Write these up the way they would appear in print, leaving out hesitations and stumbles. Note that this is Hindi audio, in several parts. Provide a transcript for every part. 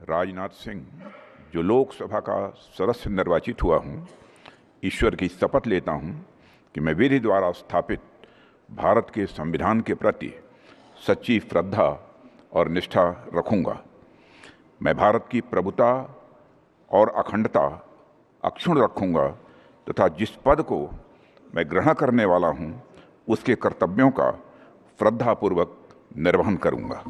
राजनाथ सिंह, जो लोकसभा का सदस्य निर्वाचित हुआ हूँ, ईश्वर की शपथ लेता हूँ कि मैं विधि द्वारा स्थापित भारत के संविधान के प्रति सच्ची श्रद्धा और निष्ठा रखूँगा। मैं भारत की प्रभुता और अखंडता अक्षुण्ण रखूँगा तथा जिस पद को मैं ग्रहण करने वाला हूँ उसके कर्तव्यों का श्रद्धापूर्वक निर्वहन करूँगा।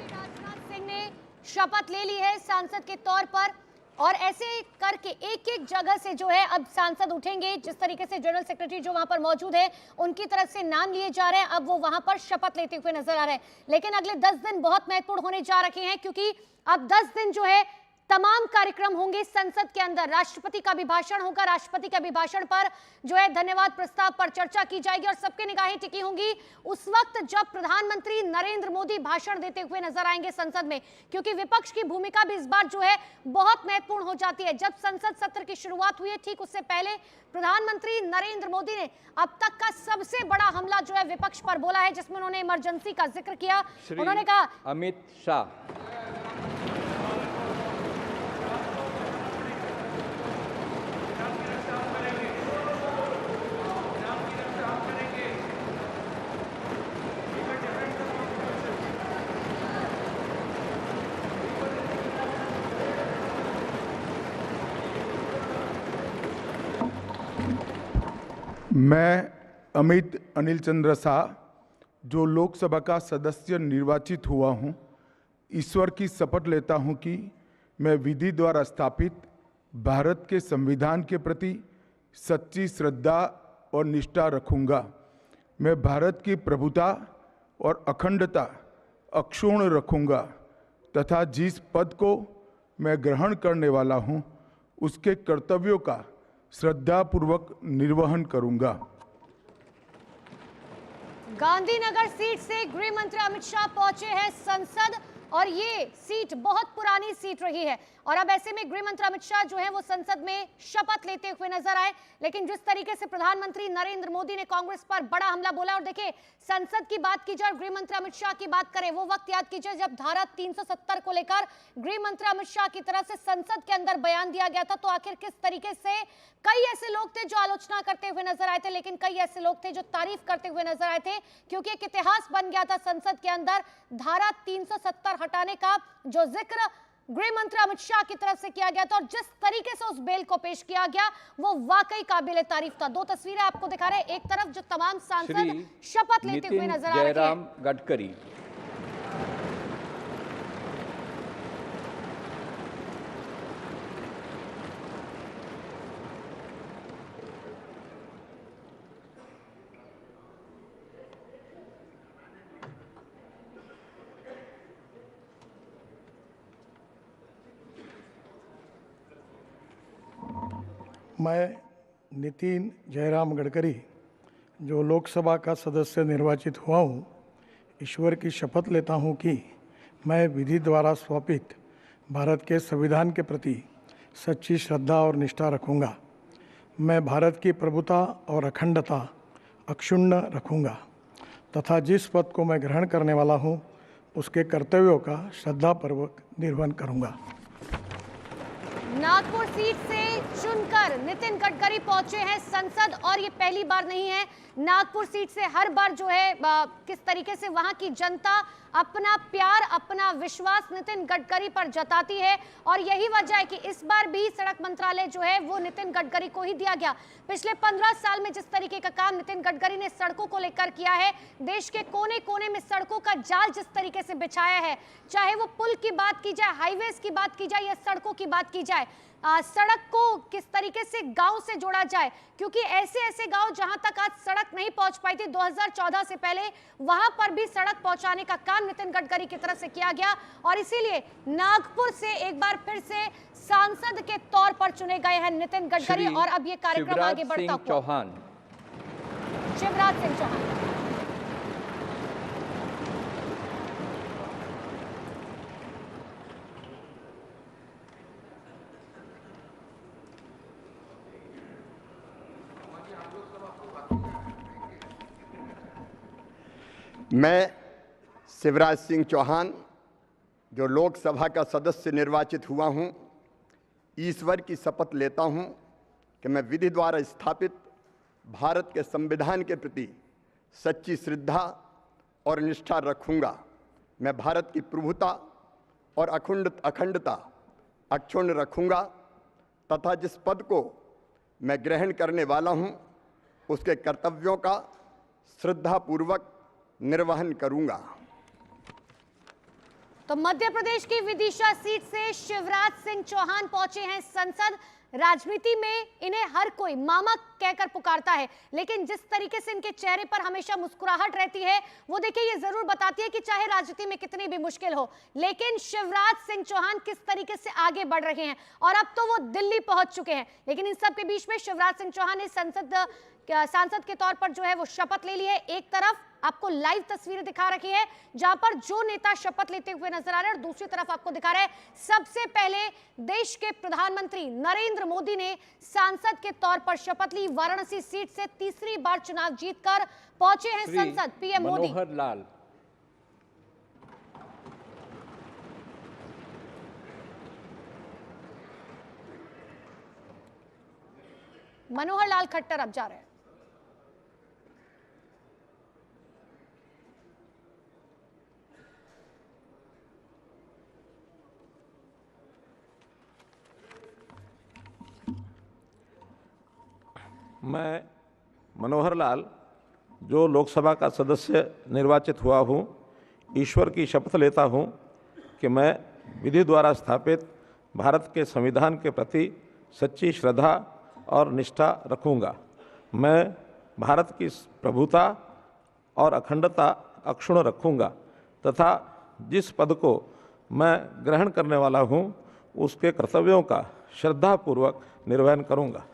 राजनाथ सिंह ने शपथ ले ली है सांसद के तौर पर और ऐसे करके एक एक जगह से जो है अब सांसद उठेंगे। जिस तरीके से जनरल सेक्रेटरी जो वहां पर मौजूद है उनकी तरफ से नाम लिए जा रहे हैं, अब वो वहां पर शपथ लेते हुए नजर आ रहे हैं। लेकिन अगले 10 दिन बहुत महत्वपूर्ण होने जा रहे हैं क्योंकि अब 10 दिन जो है तमाम कार्यक्रम होंगे संसद के अंदर। राष्ट्रपति का अभिभाषण होगा, राष्ट्रपति के अभिभाषण पर जो है धन्यवाद प्रस्ताव पर चर्चा की जाएगी और सबके निगाहें टिकी होंगी उस वक्त जब प्रधानमंत्री नरेंद्र मोदी भाषण देते हुए नजर आएंगे संसद में, क्योंकि विपक्ष की भूमिका भी इस बार जो है बहुत महत्वपूर्ण हो जाती है। जब संसद सत्र की शुरुआत हुई है ठीक उससे पहले प्रधानमंत्री नरेंद्र मोदी ने अब तक का सबसे बड़ा हमला जो है विपक्ष पर बोला है, जिसमें उन्होंने इमरजेंसी का जिक्र किया। उन्होंने कहा अमित शाह। मैं अमित अनिल चंद्र शाह, जो लोकसभा का सदस्य निर्वाचित हुआ हूं, ईश्वर की शपथ लेता हूं कि मैं विधि द्वारा स्थापित भारत के संविधान के प्रति सच्ची श्रद्धा और निष्ठा रखूंगा। मैं भारत की प्रभुता और अखंडता अक्षुण्ण रखूंगा तथा जिस पद को मैं ग्रहण करने वाला हूं उसके कर्तव्यों का श्रद्धापूर्वक निर्वहन करूंगा। गांधीनगर सीट से गृह मंत्री अमित शाह पहुंचे हैं संसद और ये सीट बहुत पुरानी सीट रही है और अब ऐसे में गृह मंत्री अमित शाह जो है वो संसद में शपथ लेते हुए नजर आए। लेकिन जिस तरीके से प्रधानमंत्री नरेंद्र मोदी ने कांग्रेस पर बड़ा हमला बोला, और देखिए संसद की बात की जाए, गृह मंत्री अमित शाह की बात करें, वो वक्त याद कीजिए जब धारा 370 को लेकर गृह मंत्री अमित शाह की तरफ से संसद के अंदर बयान दिया गया था। तो आखिर किस तरीके से कई ऐसे लोग थे जो आलोचना करते हुए नजर आए थे, लेकिन कई ऐसे लोग थे जो तारीफ करते हुए नजर आए थे, क्योंकि एक इतिहास बन गया था संसद के अंदर धारा 370 हटाने का, जो जिक्र गृह मंत्री अमित शाह की तरफ से किया गया था और जिस तरीके से उस बिल को पेश किया गया वो वाकई काबिले तारीफ था। दो तस्वीरें आपको दिखा रहे हैं, एक तरफ जो तमाम सांसद शपथ लेते हुए नजर आ रहे हैं, जयराम गडकरी। मैं नितिन जयराम गडकरी, जो लोकसभा का सदस्य निर्वाचित हुआ हूँ, ईश्वर की शपथ लेता हूँ कि मैं विधि द्वारा स्थापित भारत के संविधान के प्रति सच्ची श्रद्धा और निष्ठा रखूँगा। मैं भारत की प्रभुता और अखंडता अक्षुण्ण रखूँगा तथा जिस पद को मैं ग्रहण करने वाला हूँ उसके कर्तव्यों का श्रद्धापूर्वक निर्वहन करूँगा। नागपुर सीट से चुनकर नितिन गडकरी पहुंचे हैं संसद और ये पहली बार नहीं है। नागपुर सीट से हर बार जो है किस तरीके से वहां की जनता अपना प्यार, अपना विश्वास नितिन गडकरी पर जताती है और यही वजह है कि इस बार भी सड़क मंत्रालय जो है वो नितिन गडकरी को ही दिया गया। पिछले 15 साल में जिस तरीके का काम नितिन गडकरी ने सड़कों को लेकर किया है, देश के कोने कोने में सड़कों का जाल जिस तरीके से बिछाया है, चाहे वो पुल की बात की जाए, हाईवेज की बात की जाए या सड़कों की बात की जाए, सड़क को किस तरीके से गांव से जोड़ा जाए, क्योंकि ऐसे ऐसे गांव जहां तक आज सड़क नहीं पहुंच पाई थी 2014 से पहले, वहां पर भी सड़क पहुंचाने का काम नितिन गडकरी की तरफ से किया गया और इसीलिए नागपुर से एक बार फिर से सांसद के तौर पर चुने गए हैं नितिन गडकरी। और अब ये कार्यक्रम आगे बढ़ता हुआ शिवराज सिंह चौहान। मैं शिवराज सिंह चौहान, जो लोकसभा का सदस्य निर्वाचित हुआ हूं, ईश्वर की शपथ लेता हूं कि मैं विधि द्वारा स्थापित भारत के संविधान के प्रति सच्ची श्रद्धा और निष्ठा रखूंगा। मैं भारत की प्रभुता और अखंडता अक्षुण्ण रखूंगा तथा जिस पद को मैं ग्रहण करने वाला हूं, उसके कर्तव्यों का श्रद्धापूर्वक निर्वहन करूंगा। तो मध्य प्रदेश की विदिशा सीट से शिवराज सिंह चौहान पहुंचे हैं संसद। राजनीति में इन्हें हर कोई मामा कहकर पुकारता है, लेकिन जिस तरीके से इनके चेहरे पर हमेशा मुस्कुराहट रहती है, वो देखिए ये जरूर बताती है कि चाहे राजनीति में कितनी भी मुश्किल हो, लेकिन शिवराज सिंह चौहान किस तरीके से आगे बढ़ रहे हैं। और अब तो वो दिल्ली पहुंच चुके हैं, लेकिन इन सब के बीच में शिवराज सिंह चौहान ने सांसद के तौर पर जो है वो शपथ ले ली है। एक तरफ आपको लाइव तस्वीरें दिखा रखी है जहां पर जो नेता शपथ लेते हुए नजर आ रहे हैं, और दूसरी तरफ आपको दिखा रहे हैं सबसे पहले देश के प्रधानमंत्री नरेंद्र मोदी ने सांसद के तौर पर शपथ ली। वाराणसी सीट से तीसरी बार चुनाव जीतकर पहुंचे हैं संसद पीएम मोदी। मनोहर लाल खट्टर अब जा रहे हैं। मैं मनोहर लाल, जो लोकसभा का सदस्य निर्वाचित हुआ हूँ, ईश्वर की शपथ लेता हूँ कि मैं विधि द्वारा स्थापित भारत के संविधान के प्रति सच्ची श्रद्धा और निष्ठा रखूँगा। मैं भारत की प्रभुता और अखंडता अक्षुण्ण रखूँगा तथा जिस पद को मैं ग्रहण करने वाला हूँ, उसके कर्तव्यों का श्रद्धापूर्वक निर्वहन करूँगा।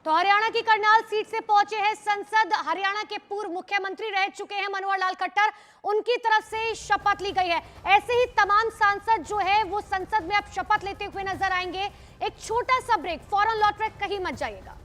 तो हरियाणा की करनाल सीट से पहुंचे हैं संसद। हरियाणा के पूर्व मुख्यमंत्री रह चुके हैं मनोहर लाल खट्टर, उनकी तरफ से शपथ ली गई है। ऐसे ही तमाम सांसद जो है वो संसद में अब शपथ लेते हुए नजर आएंगे। एक छोटा सा ब्रेक, फौरन लौट कर कहीं मत जाइएगा।